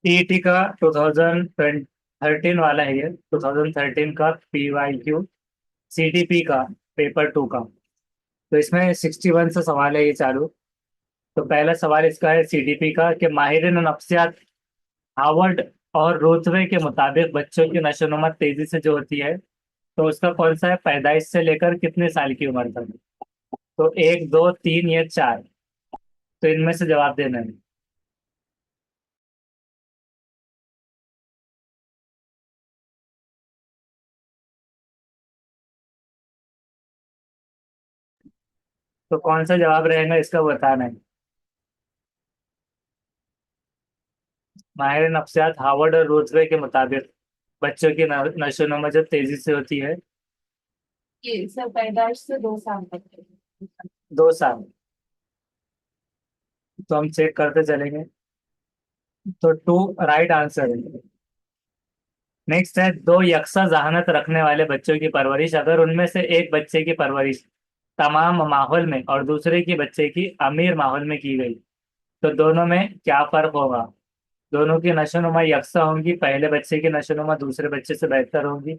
ET का 2013 वाला है ये, 2013 का PYQ, CTP का पेपर 2 का। तो इसमें 61 से सवाल है ये चालू। तो पहला सवाल इसका है CTP का कि माहिरीन नफ्सियात हार्वर्ड और रोथवे के मुताबिक बच्चों की नशोनुमा तेजी से जो होती है, तो उसका कौन सा है पैदाइश से लेकर कितने साल की उम्र तक? तो 1, 2, 3 या 4, तो इनमें से जवाब देना है। तो कौन सा जवाब रहेगा इसका बताना है। माहिर नफ्सियात हार्वर्ड और रोथवे के मुताबिक बच्चों की नशोनुमा जब तेजी से होती है। ये सब पैदाइश से 2 साल तक है। 2 साल। तो हम चेक करते चलेंगे। तो 2 राइट आंसर है। नेक्स्ट है, दो यकसा जहानत रखने वाले बच्चों की परवरिश, अगर उनमें से एक बच्चे की परवरिश तमाम माहौल में और दूसरे की बच्चे की अमीर माहौल में की गई, तो दोनों में क्या फर्क होगा? दोनों की नशोनुमा यकसा होंगी, पहले बच्चे की नशोनुमा दूसरे बच्चे से बेहतर होंगी,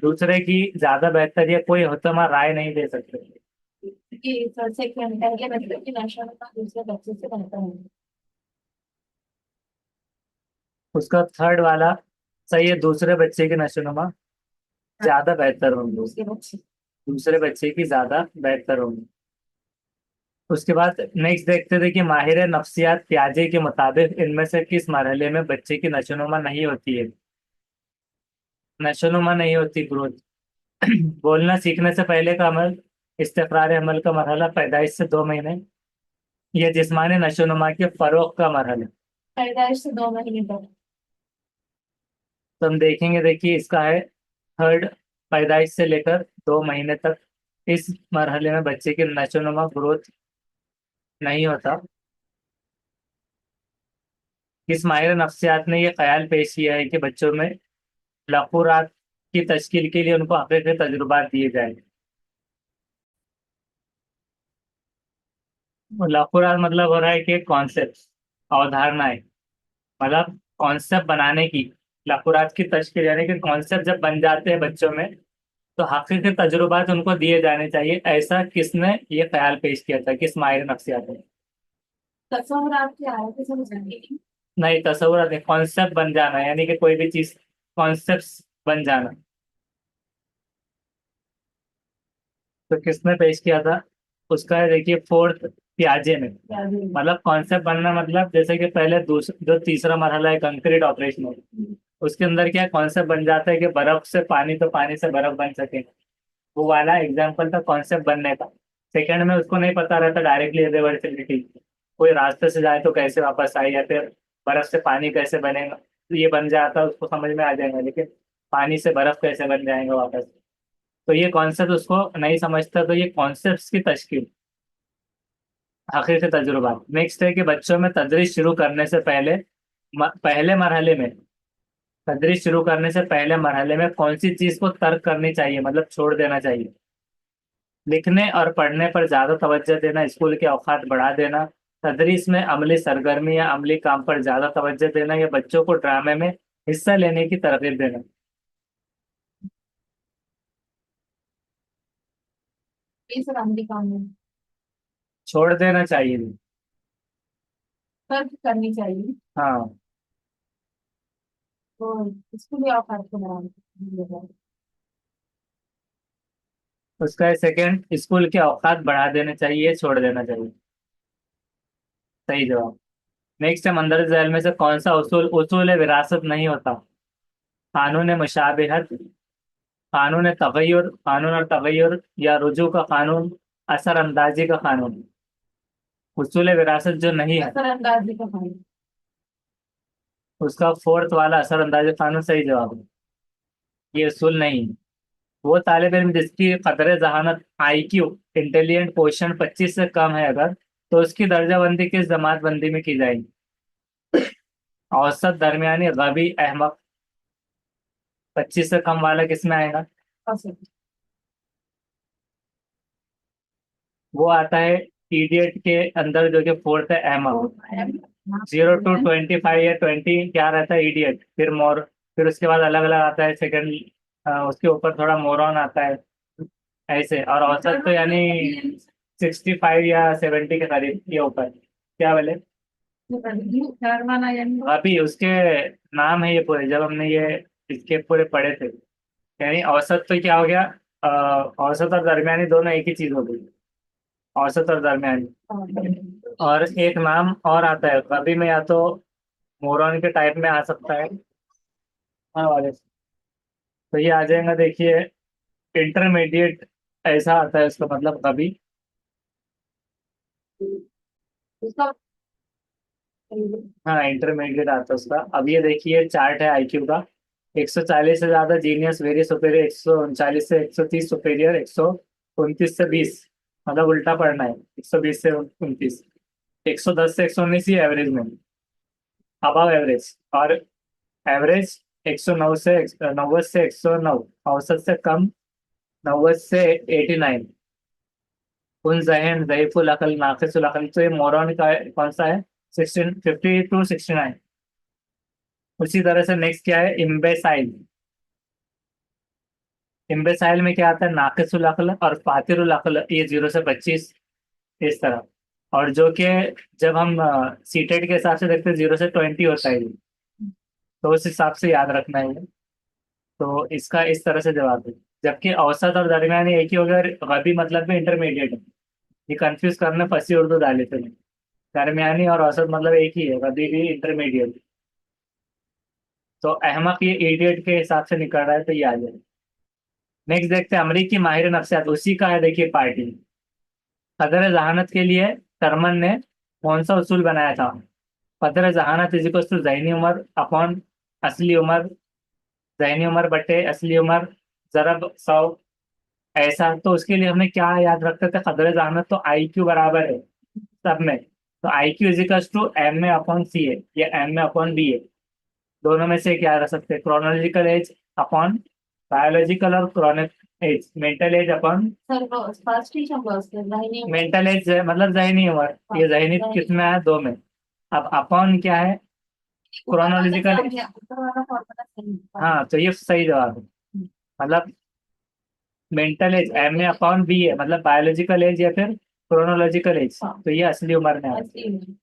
दूसरे की ज्यादा बेहतर, या कोई होतमा राय नहीं दे सकते। ये सबसे पहले बच्चे की नशा का दूसरे बच्चे से बेहतर है। उसका थर्ड वाला सही है, दूसरे बच्चे की नशोनुमा ज्यादा बेहतर होंगी, उसके बच्चे। दूसरे बच्चे की ज्यादा बेहतर होंगी। उसके बाद नेक्स्ट देखते थे कि माहिर नफ्सियात प्याजे के मुताबिक इनमें से किस मरहले में बच्चे की नशोनुमा नहीं होती है? नशोनुमा नहीं होती ग्रोथ। बोलना सीखने से पहले का अमल, इस्तिकरार अमल का मरहला, पैदाइश से 2 महीने, यह जिस्मानी नशोनुमा के फरोग का मरहला। पैदाइश से 2 महीने तक। तो हम देखेंगे, देखिए इसका है थर्ड, पैदाइश से लेकर 2 महीने तक इस मरहले में बच्चे की नशोनुमा ग्रोथ नहीं होता। किस माहिर नफ्सियात ने यह ख्याल पेश किया है कि बच्चों में लकूरात की तश्कील के लिए उनको हकीकी तजुर्बात दिए जाए? लकूरात मतलब हो रहा है कि कॉन्सेप्ट, अवधारणाएं, मतलब कॉन्सेप्ट बनाने की, लकूरात की तश्कील यानी कि कॉन्सेप्ट जब बन जाते हैं बच्चों में, तो हकीकी तजुर्बात उनको दिए जाने चाहिए। ऐसा किसने ये ख्याल पेश किया था, किस माहिर नफ्सियात ने? तस्वुरात की आयतें समझ आएगी। नहीं, तस्वुर नहीं, कॉन्सेप्ट बन जाना यानी कि कोई भी चीज, कॉन्सेप्ट बन जाना। तो किसने पेश किया था? उसका है देखिए फोर्थ, पियाजे ने। मतलब कॉन्सेप्ट बनना मतलब जैसे कि पहले जो तीसरा मरहला है कंक्रीट ऑपरेशन, उसके अंदर क्या कॉन्सेप्ट बन जाता है कि बर्फ से पानी, तो पानी से बर्फ बन सके। वो वाला एग्जाम्पल था कॉन्सेप्ट बनने का। सेकंड में उसको नहीं पता रहता डायरेक्टली रिवर्सिबिलिटी, कोई रास्ते से जाए तो कैसे वापस आए, या फिर बर्फ से पानी कैसे बनेगा, तो ये बन जाता उसको समझ में आ जाएगा, लेकिन पानी से बर्फ कैसे बन जाएगा वापस। तो ये कॉन्सेप्ट उसको नहीं समझता, तो ये कॉन्सेप्ट की तश्कील, हकीकी तजुर्बा। नेक्स्ट है कि बच्चों में तदरीस शुरू करने से पहले, पहले मरहले में, तदरीस शुरू करने से पहले मरहले में कौन सी चीज को तर्क करनी चाहिए, मतलब छोड़ देना चाहिए? लिखने और पढ़ने पर ज्यादा तवज्जो देना, स्कूल के औकात बढ़ा देना, तदरीस में अमली सरगर्मी या अमली काम पर ज्यादा तवज्जो देना, या बच्चों को ड्रामे में हिस्सा लेने की तरगीब देना। ये सब अमेरिका में छोड़ देना चाहिए। तर्क करनी चाहिए। हाँ। तो इसको भी औकात को बढ़ाना। उसका सेकंड, स्कूल के औकात बढ़ा देने चाहिए, छोड़ देना चाहिए। सही जवाब। नेक्स्ट है, मंदर झैल में से कौन सा उसूल उसूल विरासत नहीं होता? कानून मुशाबिहत, कानून तगय्युर, कानून और तगय्युर, या रुजू का कानून, असर अंदाजी का कानून। उसूल विरासत जो नहीं है, असरअंदाजी का फायदा। उसका फोर्थ वाला असर अंदाजी कानून सही जवाब है। ये उसूल नहीं है। वो तालिब इल्म जिसकी कदर जहानत, IQ, इंटेलिजेंट क्वेश्चन 25 से कम है अगर, तो उसकी दर्जाबंदी किस जमात बंदी में की जाएगी? औसत, दरमियानी, गबी, अहमक। 25 से कम वाला किस में आएगा? औसत। वो आता है इडियट के अंदर, जो कि फोर्थ है, अहमक। 0 to 25 या 20 क्या रहता है, इडियट, फिर मोर, फिर उसके बाद अलग अलग आता है सेकंड, उसके ऊपर थोड़ा मोरॉन आता है, ऐसे। और औसत तो यानी 65 या 70 के करीब ये ऊपर, क्या बोले। अभी उसके नाम है ये पूरे, जब हमने ये इसके पूरे पढ़े थे, यानी औसत तो क्या हो गया, औसत और दरमियानी दोनों एक ही चीज हो गई, औसत और दरमियानी। और एक नाम और आता है कभी में, या तो मोरॉन के टाइप में आ सकता है, हाँ वाले, तो ये आ जाएगा देखिए, इंटरमीडिएट ऐसा आता है उसका मतलब कभी। हाँ इंटरमीडिएट आता है उसका। अब ये देखिए चार्ट है आईक्यू का, 140 से ज्यादा जीनियस, वेरी सुपेरियर, 139 से 130 सुपेरियर, 129 से 20, मतलब उल्टा पढ़ना है, 120 से 29, 110 से 119 ही एवरेज में, अबव एवरेज। और एवरेज 109 से 90 से 109, औसत से कम 90 से 89, उन जहन ज़ईफुल अकल नाकिसुल अकल, तो ये मोरॉन का कौन सा है, 50 to 69। उसी तरह से नेक्स्ट क्या है, इम्बेसाइल। इम्बेसाइल में क्या आता है, नाकिसुल अकल और फातिरुल अकल, ये 0 से 25, इस तरह। और जो कि जब हम सीटेड के हिसाब से देखते हैं 0 से 20 होता है ये। तो उस हिसाब से याद रखना है ये। तो इसका इस तरह से जवाब है। जबकि औसत और दरमियानी एक ही हो गया, गबी मतलब भी इंटरमीडिएट है, ये कंफ्यूज करने फंसी उर्दू डाले थे। दरमियानी और औसत मतलब एक ही है, कभी भी इंटरमीडिएट। तो अहमक ये इडियट के हिसाब से निकल रहा है, तो ये आ जाए। नेक्स्ट देखते हैं अमरीकी माहिर नफ्सियात, उसी का है देखिए पार्टी। कदर जहानत के लिए थर्मन ने कौन सा उसूल बनाया था। कदर जहानत इज इक्वल टू जहनी उम्र अपॉन असली उम्र, जहनी उम्र बटे असली उम्र, जरब 100, ऐसा। तो उसके लिए हमने क्या याद रखते थे, कदर जहानत तो आई क्यू बराबर है सब में, तो I Q is equal to M में अपॉन सी है, या एम में अपॉन बी है। दोनों में से क्या रख सकते हैं, क्रोनोलॉजिकल एज अपॉन बायोलॉजिकल और chronic age, mental age upon sir first ही शब्द उसके दाहिने मेंटल एज, मतलब जहनी उम्र। ये जहनी किसमें है, दो में। अब अपॉन क्या है, क्रोनोलॉजिकल एज। ऊपर वाला फॉर्मूला सही है। हाँ तो ये सही जवाब है, मतलब मेंटल एज एम में अपॉन बी है, मतलब बायोलॉजिकल एज या फिर क्रोनोलॉजिकल एज, तो ये असली उम्र में है। असली में।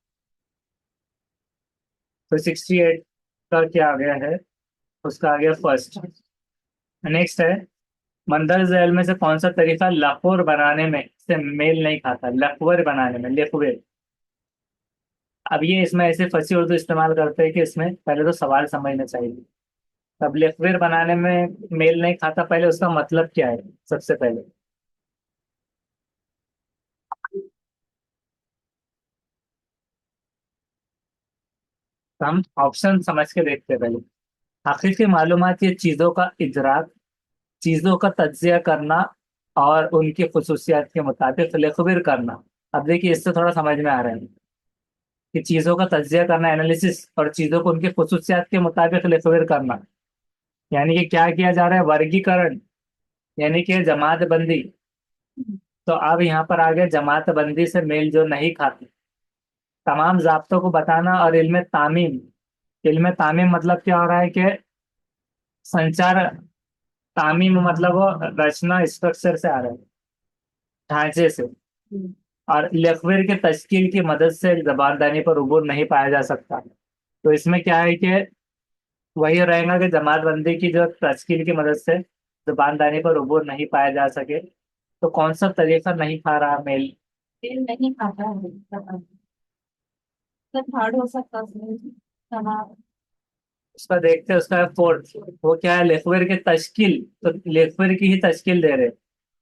तो 68 का क्या आ गया है, उसका आ गया फर्स्ट। नेक्स्ट है, मंदर झैल में से कौन सा तरीका लफोर बनाने में से मेल नहीं खाता, लफवर बनाने में, लेफवेर। अब ये इसमें ऐसे फंसी उर्दू इस्तेमाल करते हैं कि इसमें पहले तो सवाल समझना चाहिए। अब लेफवेर बनाने में मेल नहीं खाता, पहले उसका मतलब क्या है, सबसे पहले तो हम ऑप्शन समझ के देखते हैं पहले। हकीकी मालूमात ये चीज़ों का इदराक, चीज़ों का तज्जिया करना और उनकी खसूसियात के मुताबिक लेखबिर करना। अब देखिए इससे थोड़ा समझ में आ रहा है कि चीज़ों का तज्जिया करना, एनालिसिस, और चीज़ों को उनकी खसूसियात के मुताबिक लेखबिर करना, यानी कि क्या किया जा रहा है, वर्गीकरण, यानी कि जमात बंदी। तो अब यहाँ पर आ गया जमात बंदी से मेल जो नहीं खाती, तमाम जाब्तों को बताना। और इल्म तामीम, इल्म तामीम मतलब क्या हो रहा है कि संचार, तामीम मतलब वो रचना, स्ट्रक्चर से आ रहा है, ढांचे से। और लकवेर के तश्कील की मदद से जबानदानी पर उबूर नहीं पाया जा सकता। तो इसमें क्या है कि वही रहेगा कि जमातबंदी की जो तश्कील की मदद से जबानदानी पर उबूर नहीं पाया जा सके। तो कौन सा तरीका नहीं खा रहा मेल, तेल नहीं खाता है सर, थर्ड हो सकता है उसमें। तमाम। उसका देखते हैं। उसका फोर्थ, वो क्या है, लेखवेर के तश्कील, तो लेखवेर की ही तश्कील दे रहे,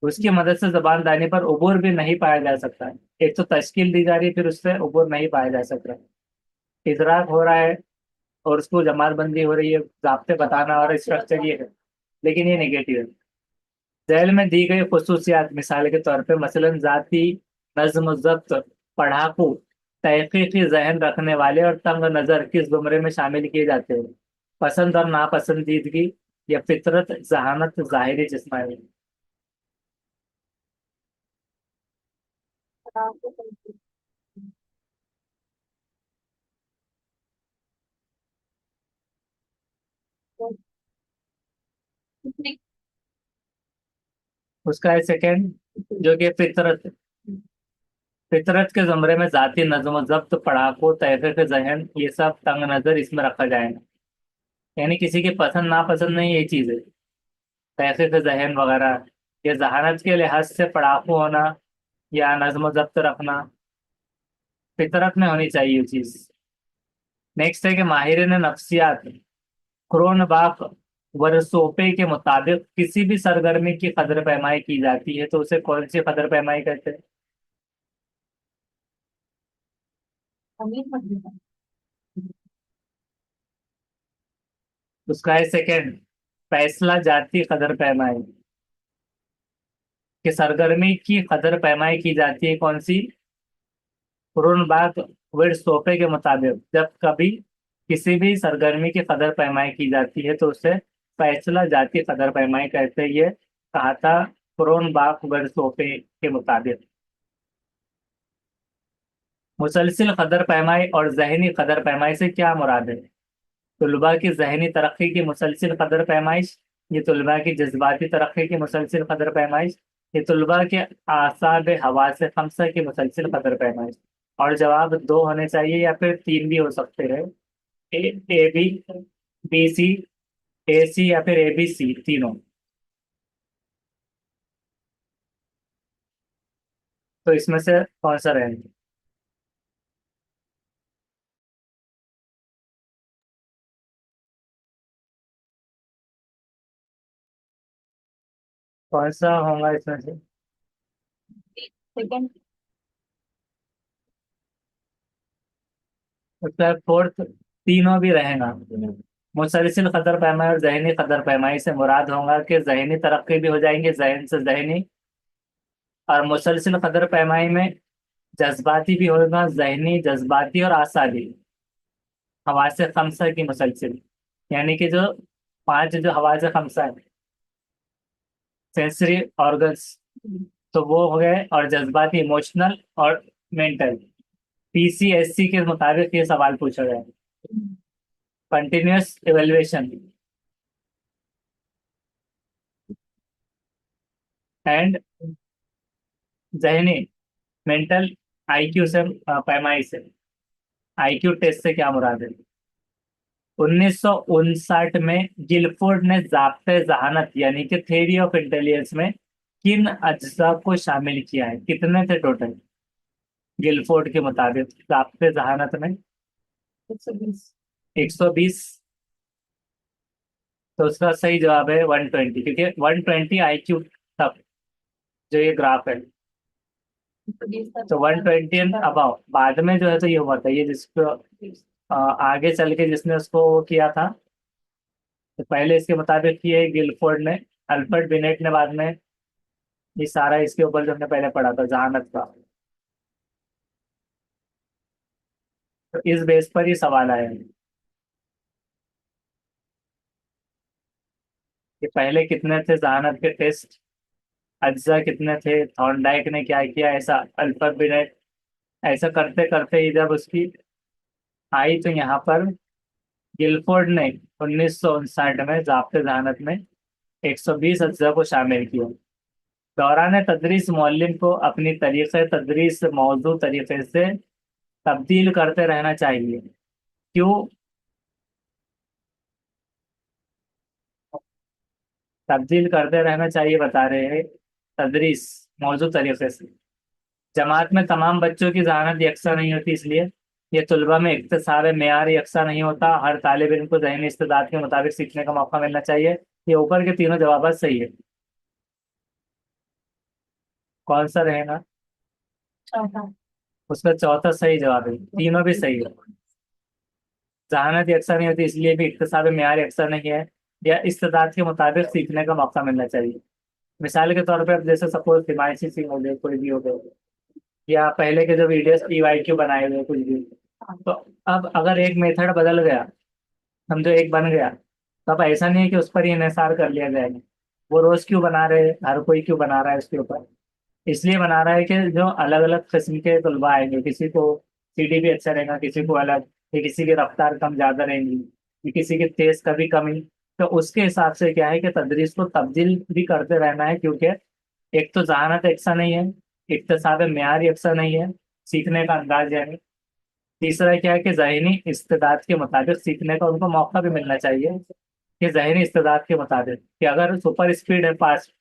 उसकी मदद से जबानदानी पर उबूर भी नहीं पाया जा सकता है। एक तो तश्कील दी जा रही है, फिर उससे उबूर नहीं पाया जा सकता है, इदराक हो रहा है, और उसको जमातबंदी हो रही है, ज़ाब्ते बताना और स्ट्रक्चर ये है, लेकिन ये नेगेटिव है। जैल में दी गई खसूसियात मिसाल के तौर पे मसलन जाती, नज्म ज़ब्त, पढ़ाकू, तहकीकी जहन रखने वाले और तंग नज़र किस जुमरे में शामिल किए जाते हैं, पसंद और नापसंदीदगी, या फितरत, जहानत, ज़ाहिरी जिस्मानी। उसका है सेकंड, जो कि फितरत। फितरत के ज़मरे में ज़ाती नज़्म ज़ब्त, पढ़ाकू, तहफ़्फ़ुज़ ज़हन, ये सब तंग नज़र इसमें रखा जाएगा। यानी किसी की पसंद नापसंद नहीं, ये चीज़ है तहफ़्फ़ुज़ ज़हन वगैरह। ये जहानत के लिहाज से पढ़ाकू होना या नज़्म ज़ब्त रखना, फितरत में होनी चाहिए ये चीज़। नेक्स्ट है कि माहिरीन नफ्सियात क्रोनबाक वरसोपे के मुताबिक किसी भी सरगर्मी की कदर पैमाई की जाती है तो उसे कौन सी कदर पैमाई कहते हैं? अमीर मतलब उसका है सेकंड, फैसला जाती कदर पैमाई। कि सरगर्मी की कदर पैमाई की जाती है कौन सी? क्रोनबाक वरसोपे के मुताबिक जब कभी किसी भी सरगर्मी की कदर पैमाई की जाती है तो उसे फैसला जाती कदर पैमाई कहते हैं, ये कहा था क्रोनबाक वरसोपे के मुताबिक। मुसलसिल कदर पैमाई और जहनी कदर पैमाई से क्या मुराद है? तलबा की जहनी तरक्की की मुसलसिल कदर पैमाइश, ये तलबा की जज्बाती तरक्की की मुसलसिल कदर पैमाइश, ये तलबा के आसाब हवास खमसा की मुसलसिल कदर पैमाइश। और जवाब दो होने चाहिए या फिर तीन भी हो सकते हैं। ए बी, बी सी, ए सी या फिर ए बी सी, तीनों। तो इसमें से कौन सा रहेगा? कौन सा होगा इसमें से? सेकंड। मतलब फोर्थ, तीनों भी रहेगा। मुसलसिल कदर पैमाई और जहनी कदर पैमाई से मुराद होगा कि जहनी तरक्की भी हो जाएंगे, जहन से जहनी। और मुसलसिल कदर पैमाई में जज्बाती भी होगा, जहनी, जज्बाती और आसाबी। हवास खमसा की मुसलसिल, यानी कि जो पांच जो हवास खमसा है, सेंसरी ऑर्गन्स, तो वो हो गए। और जज्बाती, इमोशनल और मेंटल। पीसीएससी के मुताबिक ये सवाल पूछा गया। कंटिन्यूअस इवेल्युएशन एंड जहनी, मेंटल, आईक्यू से पैमाई से। आईक्यू टेस्ट से क्या मुराद है? 1959 में गिलफोर्ड ने ज़ाब्ते जहानत यानी कि थ्योरी ऑफ इंटेलिजेंस में किन अज्जा को शामिल किया है? कितने थे टोटल गिलफोर्ड के मुताबिक ज़ाब्ते जहानत में? 120। 120। तो उसका सही जवाब है 120, क्योंकि 120 आईक्यू तक जो ये ग्राफ है। 120 तो 120 एंड अबाउ, बाद में जो है तो ये हुआ था, ये जिसको आगे चल के जिसने उसको वो किया था। तो पहले इसके मुताबिक किए गिलफोर्ड ने, अल्फ्रेड बिनेट ने बाद में। ये सारा इसके ऊपर जो हमने पहले पढ़ा था जहानत का। तो इस बेस पर ही सवाल आया है कि पहले कितने थे जहानत के टेस्ट, अज्जा कितने थे, थॉर्नडाइक ने क्या किया, ऐसा अल्फ्रेड बिनेट। ऐसा करते करते ही जब उसकी आई तो यहाँ पर गिलफोर्ड ने 1959 में ज़ाब्ते जहानत में 120 अज्जा को शामिल किया। दौरान तदरीस मौलिम को अपनी तरीक़े तदरीस मौजू तरीके से तब्दील करते रहना चाहिए। क्यों तब्दील करते रहना चाहिए बता रहे हैं? तदरीस मौजू तरीके से। जमात में तमाम बच्चों की जहानत यकसा नहीं होती, इसलिए ये तलबा में इक्तसाब मेयार यकसा नहीं होता। हर तालिब इल्म को ज़हनी इस्तेदाद के मुताबिक सीखने का मौका मिलना चाहिए। ये ऊपर के तीनों जवाब सही है। कौन सा रहेगा? चौथा। उसका चौथा सही जवाब है, तीनों भी सही है। जहानत यकसा नहीं होती इसलिए भी इक्तसाब मेयार यकसा नहीं है, या इस्तेदाद के मुताबिक सीखने का मौका मिलना चाहिए। मिसाल के तौर पे अब जैसे सपोज हिमांशी सिंह हो गए, कोई भी हो गए, या पहले के जो वीडियोस पीवाईक्यू बनाए हुए कुछ भी। तो अब अगर एक मेथड बदल गया, समझो एक बन गया, तो अब ऐसा नहीं है कि उस पर ही इन्हिसार कर लिया जाएगा। वो रोज क्यों बना रहे हैं, हर कोई क्यों बना रहा है उसके ऊपर? इसलिए बना रहा है कि जो अलग अलग किस्म के तलबा आएंगे, किसी को सीडी भी अच्छा रहेगा, किसी को अलग, या किसी की रफ्तार कम ज्यादा रहेंगी, या किसी की तेज कभी कमी। तो उसके हिसाब से क्या है कि तदरीस को तब्दील भी करते रहना है, क्योंकि एक तो जहानत यकसा नहीं है, इक्तसाब मेयार यकसा नहीं है, सीखने का अंदाज यानी। तीसरा क्या है कि जहनी इस्तेदाद के मुताबिक सीखने का उनको मौका भी मिलना चाहिए, कि जहनी इस्तेदाद के मुताबिक, कि अगर सुपर स्पीड है फास्ट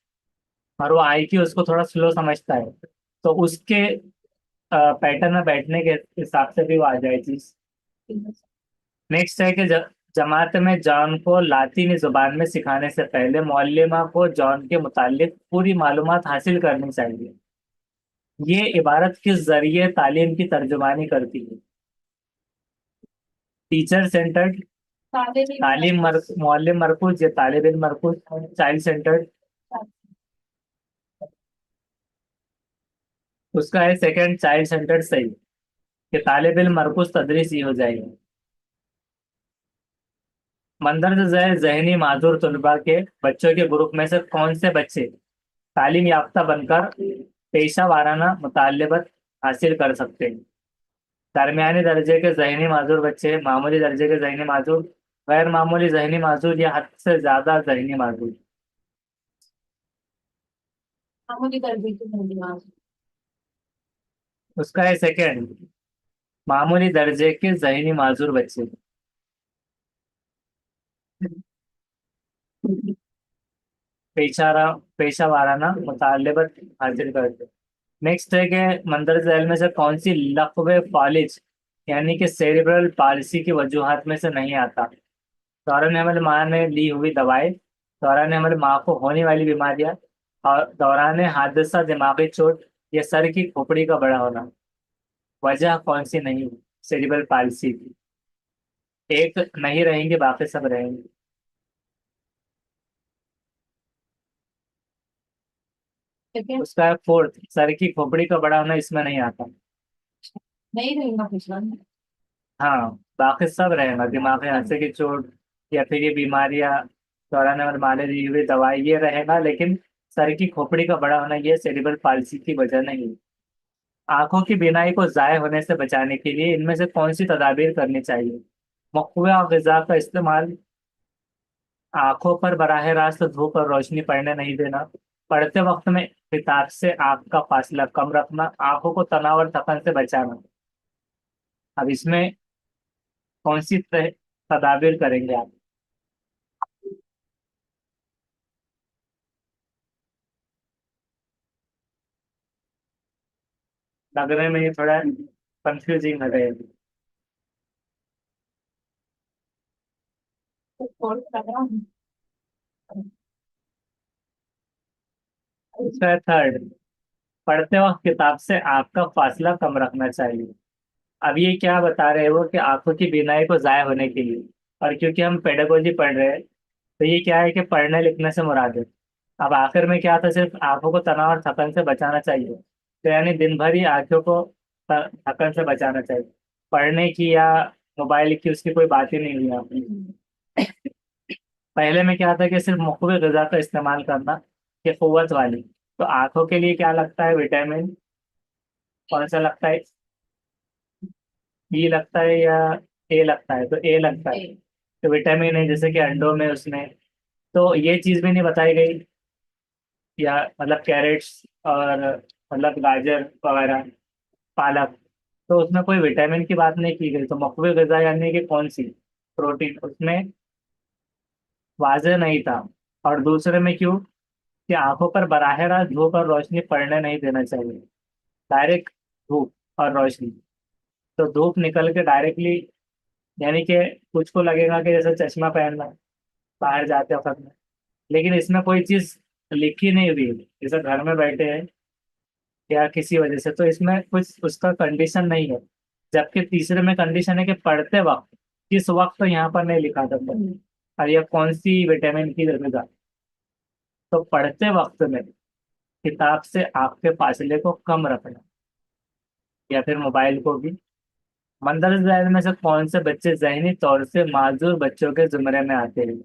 और वो आईक्यू उसको थोड़ा स्लो समझता है, तो उसके पैटर्न में बैठने के हिसाब से भी वो आ जाए चीज। नेक्स्ट है कि जमात में जॉन को लातीनी जुबान में सिखाने से पहले मौल्लिमा को जॉन के मुतालिक पूरी मालूमात हासिल करनी चाहिए। ये इबारत किस जरिए तालीम की तर्जुमानी करती है? टीचर सेंटर्ड, तालीम मौल्लिम मरकूज, या तालिब इल्म मरकूज, चाइल्ड सेंटर्ड? उसका है सेकंड, चाइल्ड सेंटर्ड सही, कि तालिब इल्म मरकूज तदरीस ही हो जाएगी। मंदरजा ज़ैल जहनी माजूर तलबा के बच्चों के ग्रुप में से कौन से बच्चे तालीम याफ्ता बनकर पेशा वाराना मुतालिबत हासिल कर सकते हैं? दरमियानी दर्जे के जहनी माजूर बच्चे, मामूली दर्जे के जहनी माजूर, गैर मामूली जहनी माजूर, या हद से ज्यादा जहनी माजूर? मामूली दर्जे की हिंदी में। उसका है सेकंड, मामूली दर्जे के जहनी माजूर बच्चे। पेशारा पेशा वाराना मुतालिबत हासिल करते। नेक्स्ट है कि मंदरजा झैल में से कौन सी लक़्व फालिज यानी कि सेरिब्रल पालिसी की वजूहात में से नहीं आता? दौरान हमल माँ ने ली हुई दवाएं, दौरान हमल माँ को होने वाली बीमारियां, और दौरान हादसा दिमागी चोट, या सर की खोपड़ी का बड़ा होना? वजह कौन सी नहीं सेरिब्रल पालिसी की? एक नहीं रहेंगे, बाकी सब रहेंगे। सेकंड उसका है फोर्थ, सर की खोपड़ी का बड़ा होना, इसमें नहीं आता। नहीं रहेगा पिछला। हाँ, बाकी सब रहेगा, दिमागी हादसे की चोट, या फिर ये बीमारियां, दौरान हमल माँ ने ली हुई दवाई, ये रहेगा, लेकिन सर की खोपड़ी का बड़ा होना ये सेरिब्रल पालिसी की वजह नहीं है। आंखों की बीनाई को जाय होने से बचाने के लिए इनमें से कौन सी तदाबीर करनी चाहिए? मक़वा ग़िज़ा का इस्तेमाल, आंखों पर बराह रास्त धूप और रोशनी पड़ने नहीं देना, पढ़ते वक्त में किताब से आंख का फासला कम रखना, आंखों को तनाव और थकन से बचाना। अब इसमें कौन सी तदाबीर करेंगे आप? लगने में ये थोड़ा कंफ्यूजिंग है रहेगी। फोर्थ लग रहा है। इसका है थर्ड, पढ़ते वक्त किताब से आंख का फासला कम रखना चाहिए। अब ये क्या बता रहे हो कि आंखों की बीनाई को जाय होने के लिए, और क्योंकि हम पेडागोजी पढ़ रहे हैं, तो ये क्या है कि पढ़ने लिखने से मुराद है। अब आखिर में क्या था, सिर्फ आंखों को तनाव और थकन से बचाना चाहिए, तो यानी दिन भर ही आंखों को थकन से बचाना चाहिए। पढ़ने की या मोबाइल की उसकी कोई बात ही नहीं हुई आपने। पहले में क्या था कि सिर्फ मुख्तलिफ गजा का इस्तेमाल करना, कि कुव्वत वाली। तो आंखों के लिए क्या लगता है विटामिन, कौन सा लगता है? ई लगता है या ए लगता है? तो ए लगता है। तो विटामिन है जैसे कि अंडों में, उसमें तो ये चीज भी नहीं बताई गई, या मतलब कैरेट्स और मतलब गाजर वगैरह, पालक, तो उसमें कोई विटामिन की बात नहीं की गई। तो मकबूल गजा यानी कि कौन सी प्रोटीन, उसमें वाजह नहीं था। और दूसरे में क्यों, कि आंखों पर बराह रास्त धूप और रोशनी पड़ने नहीं देना चाहिए, डायरेक्ट धूप और रोशनी। तो धूप निकल के डायरेक्टली, यानी कि कुछ को लगेगा कि जैसे चश्मा पहनना बाहर जाते वक्त में, लेकिन इसमें कोई चीज लिखी नहीं हुई है, जैसे घर में बैठे हैं या किसी वजह से, तो इसमें कुछ उसका कंडीशन नहीं है। जबकि तीसरे में कंडीशन है कि पढ़ते वक्त, किस वक्त, तो यहाँ पर नहीं लिखा था। और यह कौन सी विटामिन की जरूरत? तो पढ़ते वक्त में किताब से आपके फासले को कम रखना, या फिर मोबाइल को भी। मंदरजा में से कौन से बच्चे जहनी तौर से माजूर बच्चों के जुमरे में आते हैं?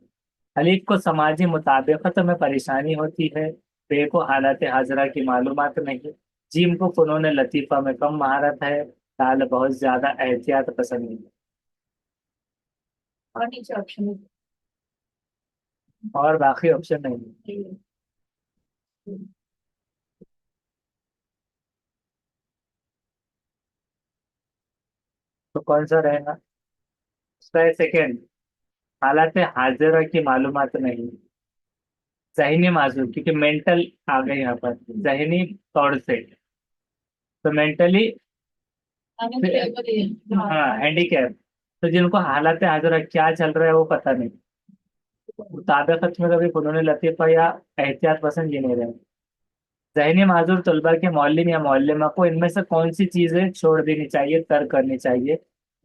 खलीक को समाजी मुताबिकत में परेशानी होती है, बे को हालत हाजरा की मालूमात नहीं, जीम को फनून लतीफ़ा में कम महारत है, दाल बहुत ज्यादा एहतियात पसंद है। और नीचे ऑप्शन और बाकी ऑप्शन नहीं है। तो कौन सा रहेगा? उसका है सेकेंड, हालात हाजिरा की मालूमात नहीं। जहनी माजूर, क्योंकि मेंटल आ गए यहाँ पर, जहनी तौर से। तो मेंटली, हाँ हैंडीकैप। तो जिनको हालात हाजिरा क्या चल रहा है वो पता नहीं, मुताबिकत में कभी फनून लतीफ़ा या एहतियात पसंद ये नहीं रहे। जहनी माजूर तलबा के मौलिम या मौलिमा को इनमें से कौन सी चीजें छोड़ देनी चाहिए, तर्क करनी चाहिए?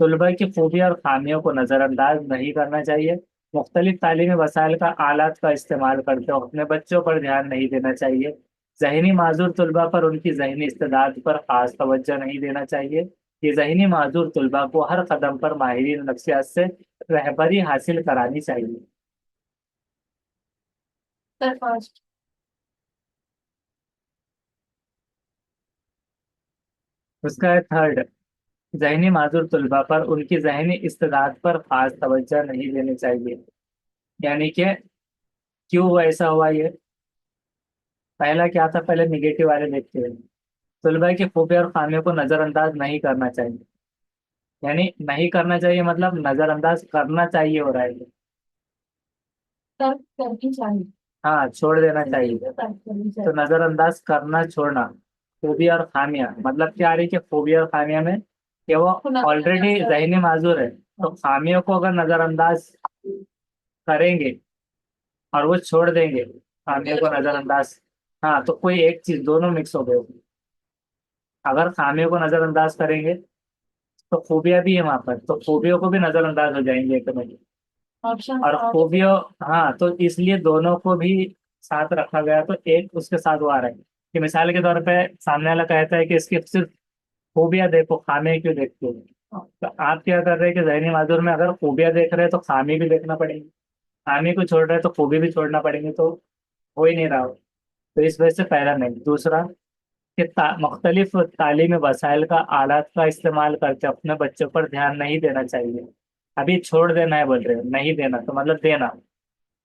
तलबा की खूबियाँ और खामियों को नज़रअंदाज नहीं करना चाहिए। मुख्तलिफ तालीमी वसाइल का आलात का इस्तेमाल करते हो अपने बच्चों पर ध्यान नहीं देना चाहिए। जहनी माजूर तलबा पर उनकी जहनी इस्तेदाद पर खास तवज्जो नहीं देना चाहिए। ये जहनी माजूर तलबा को हर कदम पर माहिरीन नफ्सियात से रहबरी हासिल करानी चाहिए। Sir first. उसका है थर्ड, जहनी माजूर तलबा पर उनकी जहनी इस्तेदाद पर खास तवज्जो नहीं देनी चाहिए। यानी कि क्यों हुआ ऐसा हुआ ये? पहला क्या था, पहले निगेटिव वाले देखते हैं। तलबा की खूबियों और खामियों को नजरअंदाज नहीं करना चाहिए। यानी नहीं करना चाहिए मतलब नजरअंदाज करना चाहिए हो रहा है ये। तर्क करनी चाहिए। हाँ, छोड़ देना चाहिए। तर्क करनी तो चाहिए। नजरअंदाज करना छोड़ना। खूबियाँ और खामियां मतलब क्या आ रही कि खूबियाँ और खामियां में कि वो खुला ऑलरेडी जहनी माजूर है, तो खामियों को अगर नजरअंदाज करेंगे और वो छोड़ देंगे खामियों को नजरअंदाज। हाँ, तो कोई एक चीज, दोनों मिक्स हो गए। अगर खामियों को नजरअंदाज करेंगे तो खूबियां भी है वहां पर, तो खूबियों को भी नजरअंदाज हो जाएंगे ऑटोमेटिक। ऑप्शन और खूबियों, हाँ, तो इसलिए दोनों को भी साथ रखा गया, तो एक उसके साथ वो आ रहा है कि मिसाल के तौर पे सामने वाला कहता है कि इसकी सिर्फ खूबियां देखो, खामियां क्यों देखते हो? तो आप क्या कर रहे हैं कि जहनी माजूर में अगर खूबियां देख रहे हैं तो खामी भी देखना पड़ेगी, खामी को छोड़ रहे हैं तो खूबी भी छोड़ना पड़ेगी, तो हो ही नहीं रहा हो। तो इस वजह से पहला नहीं। दूसरा कि मुख्तलिफ तालीमी वसाइल का आलात का इस्तेमाल करके अपने बच्चों पर ध्यान नहीं देना चाहिए। अभी छोड़ देना है बोल रहे हो, नहीं देना तो मतलब देना।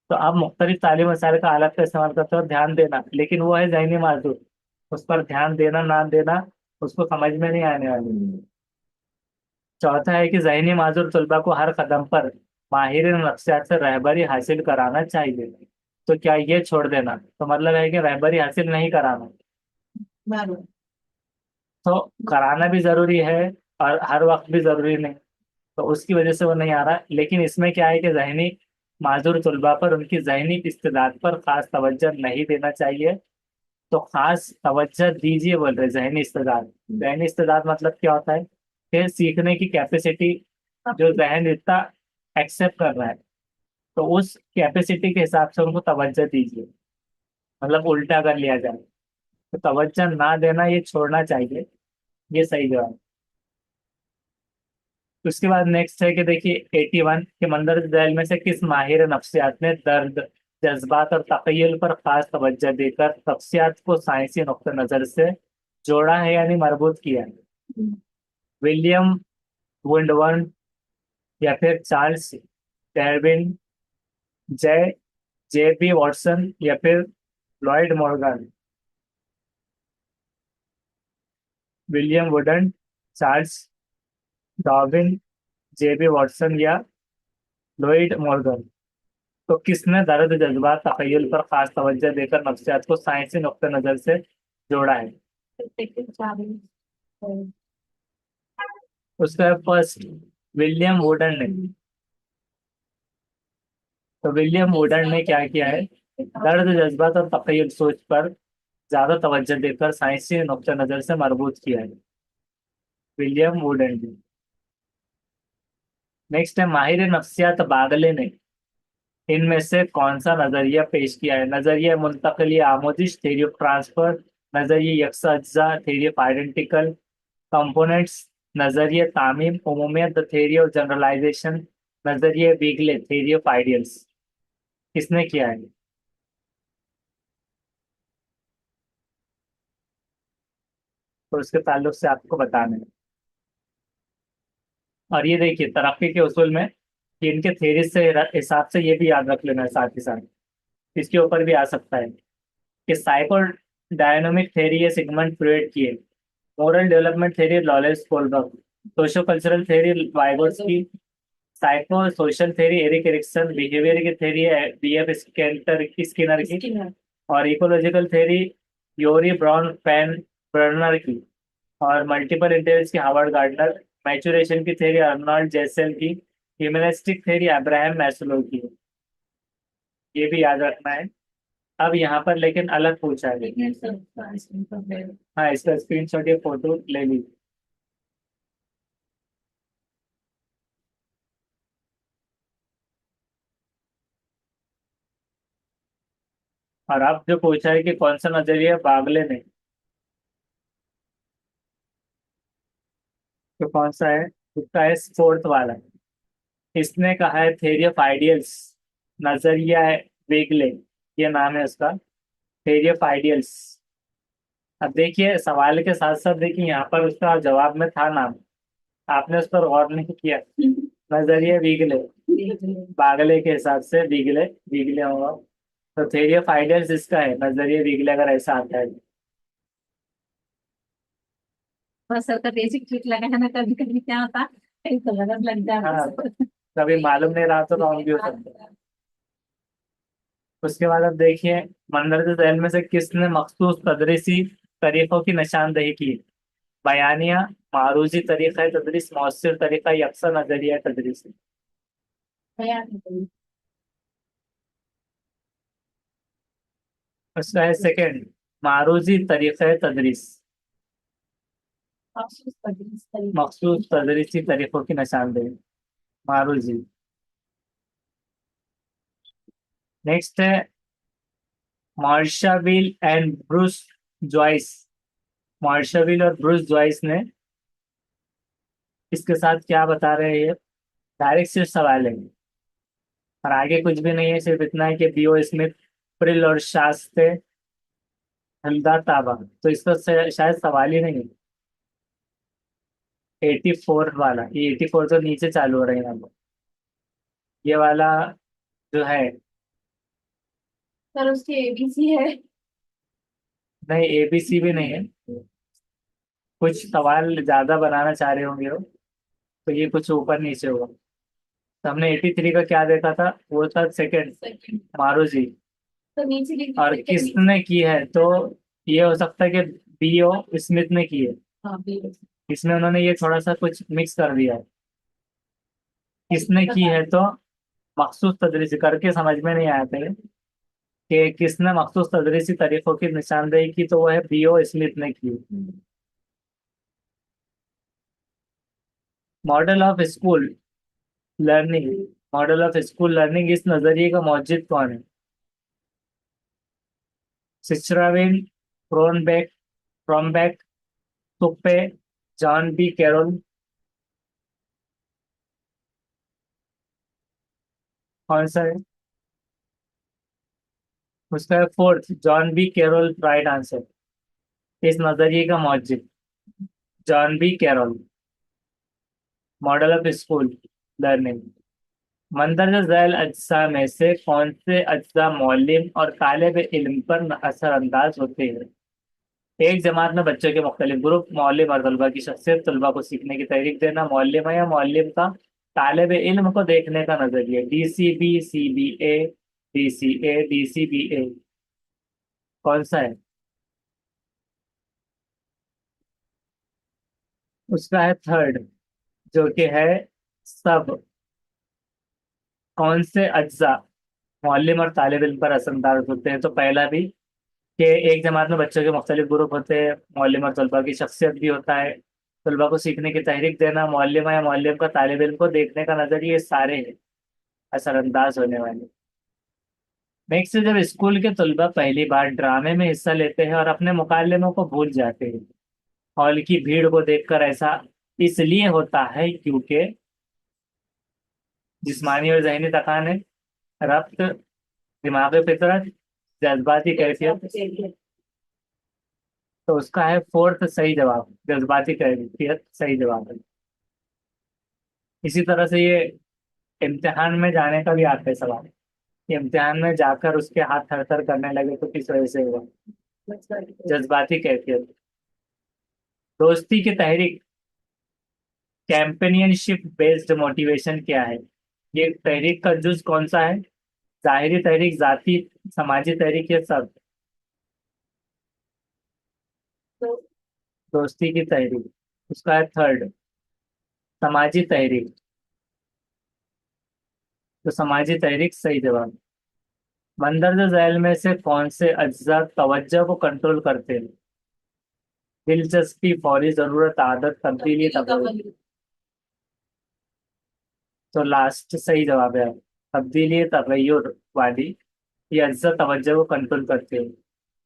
तो आप मुख्तलिफ तालीमी वसाइल का आलात का इस्तेमाल करते हो ध्यान देना, लेकिन वो है जहनी माजूर, उस पर ध्यान देना ना देना उसको समझ में नहीं आने वाली। चौथा है कि जहनी माजूर तलबा को हर कदम पर माहिर नफ्सियात से रहबरी हासिल कराना चाहिए। तो क्या ये छोड़ देना तो मतलब है कि रहबरी हासिल नहीं कराना? बराबर। तो कराना भी जरूरी है और हर वक्त भी जरूरी नहीं, तो उसकी वजह से वो नहीं आ रहा। लेकिन इसमें क्या है कि जहनी माजूर तलबा पर उनकी जहनी इस्तेदाद पर खास तवज्जो नहीं देना चाहिए। तो खास तवज्जो दीजिए बोल रहे, जहनी इस्तेदाद। जहनी इस्तेदाद मतलब क्या होता है कि सीखने की कैपेसिटी, जो जहन इतना एक्सेप्ट कर रहा है, तो उस कैपेसिटी के हिसाब से उनको तवज्जो दीजिए। मतलब उल्टा कर लिया जाए, तो तवज्जो ना देना ये छोड़ना चाहिए। ये सही जवाब। उसके बाद नेक्स्ट है कि देखिए 81 के मंदर झैल में से किस माहिर नफ्सियात ने दर्द, जज्बात और तखयल पर खास तवज्जो देकर नफ्सियात को साइंसी नुक्ता नजर से जोड़ा है यानी मरबूत किया है? विलियम वुंडवर्न, या फिर Charles Darwin, J J B Watson, या फिर लॉयड मॉर्गन? विलियम वुडन, Charles Darwin, J B Watson या लॉयड मॉर्गन? तो किसने दर्द, जज्बात, तखयल पर खास तवज्जो देकर नफ्सियात को साइंसी नुक्ता नजर से जोड़ा है? उसका फर्स्ट विलियम वुडन ने। तो विलियम वुडन ने क्या किया है, दर्द, जज्बात और तखयल सोच पर ज्यादा तवज्जो देकर साइंसी नुक्ता नजर से मरबूत किया है। विलियम वुडन ने। नेक्स्ट है माहिर नफ्सियात बागले ने इनमें से कौन सा नजरिया पेश किया है? नजरिया मुंतकली आमोजिश, थ्योरी ऑफ ट्रांसफर, नजरिया यकसा अज्जा, थ्योरी ऑफ आइडेंटिकल कंपोनेंट्स, नजरिया तामीम उमूमियत, द थ्योरी ऑफ जनरलाइजेशन, नजरिया बीगले, थ्योरी ऑफ आइडियल्स? किसने किया है? तो उसके ताल्लुक से आपको बताना है। और ये देखिए तरक्की के उसूल में कि इनके थ्योरी से हिसाब से ये भी याद रख लेना है साथ ही साथ इसके ऊपर भी आ सकता है कि साइको डायनामिक थ्योरी है सिगमंड फ्रॉइड की है, moral development theory Lawrence Kohlberg, socio cultural theory Vygotsky, psycho social theory Erik Erikson, behaviour की थ्योरी है बीएफ स्किनर की, Skinner. और इकोलॉजिकल थ्योरी योरी ब्राउन फैन बर्नर की, और मल्टीपल इंटेलिजेंस की हार्वर्ड गार्डनर, मैचुरेशन की थ्योरी अर्नोल्ड जेसेल की, ह्यूमनिस्टिक थ्योरी अब्राहम मैस्लो की है। ये भी याद रखना है। अब यहाँ पर लेकिन अलग पूछा है। हाँ, इसका स्क्रीनशॉट या फोटो ले लीजिए। और अब जो पूछा है कि कौन सा नजरिया बागले ने, तो कौन सा है? उसका है फोर्थ वाला। इसने कहा है थ्योरी ऑफ आइडियल्स, नजरिया है वेगले, ये नाम है उसका, थ्योरी ऑफ आइडियल्स। अब देखिए सवाल के साथ साथ देखिए यहाँ पर उसका जवाब में था नाम, आपने उस पर गौर नहीं किया। नजरिया वीगले, बागले के हिसाब से वीगले, वीगले होगा। तो थ्योरी ऑफ आइडियल्स इसका है नजरिया वीगले, अगर ऐसा आता है। बस सर का बेसिक ट्रिक लगा है ना, कभी कभी क्या होता है, कहीं तो लग जाता हाँ, है। कभी मालूम नहीं रहा तो रॉन्ग भी हो सकता है। उसके बाद अब देखिए, मंदरजा झैल में से किसने मखसूस तदरीसी तरीकों की निशानदेही की? बयानिया, मारूजी तरीका है तदरीस, मौसर तरीका, यकसा नजरिया है तदरीस। उसका है सेकंड, मारूजी तरीका है तदरीस, मखसूस तदरीसी तरीकों की निशानदेही, मारूजी। नेक्स्ट है मार्शाविल एंड ब्रूस जॉइस, मार्शाविल और ब्रूस जॉइस ने इसके साथ क्या बता रहे हैं? डायरेक्ट सिर्फ सवाल है और आगे कुछ भी नहीं है, सिर्फ इतना है कि बीओ स्मिथ, प्रिल और शास्ते, हलदा ताबा। तो इसका शायद सवाल ही नहीं है। 84 वाला, ये 84 तो नीचे चालू हो रहा है यहाँ पर। ये वाला जो है, सर उसकी एबीसी है। नहीं एबीसी भी नहीं है, कुछ सवाल ज्यादा बनाना चाह रहे होंगे वो, तो ये कुछ ऊपर नीचे होगा। तो हमने 83 का क्या देखा था, वो था सेकंड, सेकंड। मारूजी। तो नीचे लिख और सेकंड नीचे। किसने की है, तो ये हो सकता है कि बीओ स्मिथ ने की है। हाँ बी। इसमें उन्होंने ये थोड़ा सा कुछ मिक्स कर दिया है। किसने की है, तो मखसूस तदरीसी करके समझ में नहीं आया था कि किसने मखसूस तदरीसी तरीकों की निशानदेही की, तो वो है बीओ स्मिथ ने की। Model of school learning, model of school learning इस नजरिए का मौजूद कौन है? सिचराविन, क्रोनबेक, क्रॉम्बेक, तुप्पे, जॉन बी कैरोल। कौन सा है? उसका है fourth, John B Carroll, right answer. इस नजरिए का मौजूद John B Carroll, model of school learning. मंदरजा झैल अज्जा में से कौन से अज्जा मौलिम और तालिब इल्म पर असरअंदाज होते हैं? एक जमात में बच्चों के मुख्तलिफ ग्रुप, मौलिम और तलबा की शख्सियत, तलबा को सीखने की तहरीक देना, मौलिम या मौलिम का तालिब इल्म को देखने का नजरिया, DCB, CBA, DCA, DCBA। कौन सा है? उसका है थर्ड, जो कि है सब। कौन से अज्जा मौलिम और तालिब इल्म पर असरअंदाज होते हैं, तो पहला भी कि एक जमात में बच्चों के मुख्तलिफ ग्रुप होते हैं, मौलिम और तलबा की शख्सियत भी होता है, तलबा को सीखने की तहरीक देना, मौलिमा या मौलिम का तालिब इल्म को देखने का नजरिया, ये सारे हैं असरअंदाज होने वाले। नेक्स्ट, जब स्कूल के तलबा पहली बार ड्रामे में हिस्सा लेते हैं और अपने मुकालमों को भूल जाते हैं, हॉल की भीड़ को देखकर ऐसा इसलिए होता है क्योंकि जिस्मानी और जहनी थकान है, रब्त, दिमागी फितरत, जज्बाती कैफियत। तो उसका है फोर्थ सही जवाब, जज्बाती कैफियत सही जवाब है। इसी तरह से ये इम्तिहान में जाने का भी आता है सवाल इम्तिहान में जाकर उसके हाथ थर थर करने लगे तो किस वजह से हुआ? जज्बाती कैफियत। दोस्ती की तहरीक, कैंपेनियनशिप बेस्ड मोटिवेशन क्या है? ये तहरीक का जुज कौन सा है? जाहिरी तहरीक, जाती, समाजी तहरीक, ये सब? दोस्ती की तहरीक। उसका है थर्ड, समाजी तहरीक। तो समाजी तहरीक सही जवाब। मंदरजा झैल में से कौन से अज्जा तवज्जो को कंट्रोल करते हैं? दिलचस्पी, फौरी जरूरत, आदत, तब्दीली, तबदीली। तो लास्ट सही जवाब है। तब्दीली, तगय्युर वाली, ये अज्जा तवज्जो को कंट्रोल करते हैं।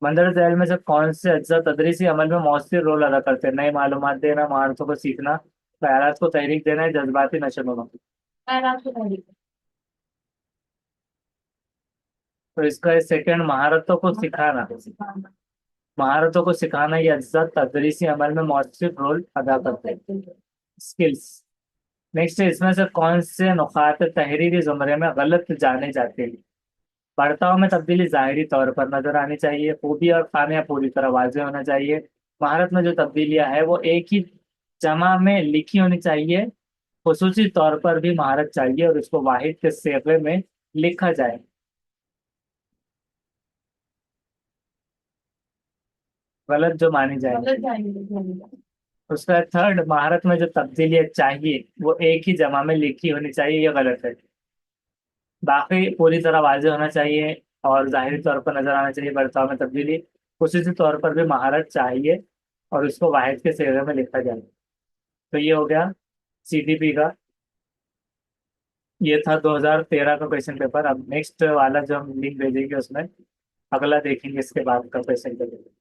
मंदरजा झैल में से कौन से अज्जा तदरीसी अमल में मौसर रोल अदा करते हैं? नई मालूमात देना, महारतों को सीखना, ख्यालात को तहरीक देना, जज्बाती नशो में? तो इसका सेकंड, महारतों को सिखाना। महारतों को सिखाना ये अज्जा तदरीसी अमल में मौसर रोल अदा करते हैं। स्किल्स। नेक्स्ट है, इसमें से कौन से नुकात तहरीरी जुमरे में गलत जाने जाते हैं? बर्ताव में तब्दीली जाहिरी तौर पर नजर आनी चाहिए, खूबी और खामियां पूरी तरह वाज़ेह होना चाहिए, महारत में जो तब्दीलियां है वो एक ही जमा में लिखी होनी चाहिए, खुसूसी तौर पर भी महारत चाहिए और उसको वाहिद के सेगे में लिखा जाए। गलत जो मानी जाए। उसका थर्ड, महारत में जो तब्दीलियां चाहिए वो एक ही जमा में लिखी होनी चाहिए, ये गलत है। बाकी पूरी तरह वाज़ेह होना चाहिए और जाहिरी तौर पर नजर आना चाहिए, बर्ताव में तब्दीली, खुसूसी तौर पर भी महारत चाहिए और उसको वाहिद के सेगे में लिखा जाए। तो ये हो गया सीडीपी का। ये था 2013 का क्वेश्चन पेपर। अब नेक्स्ट वाला जो हम लिंक भेजेंगे उसमें अगला देखेंगे, इसके बाद का क्वेश्चन पेपर।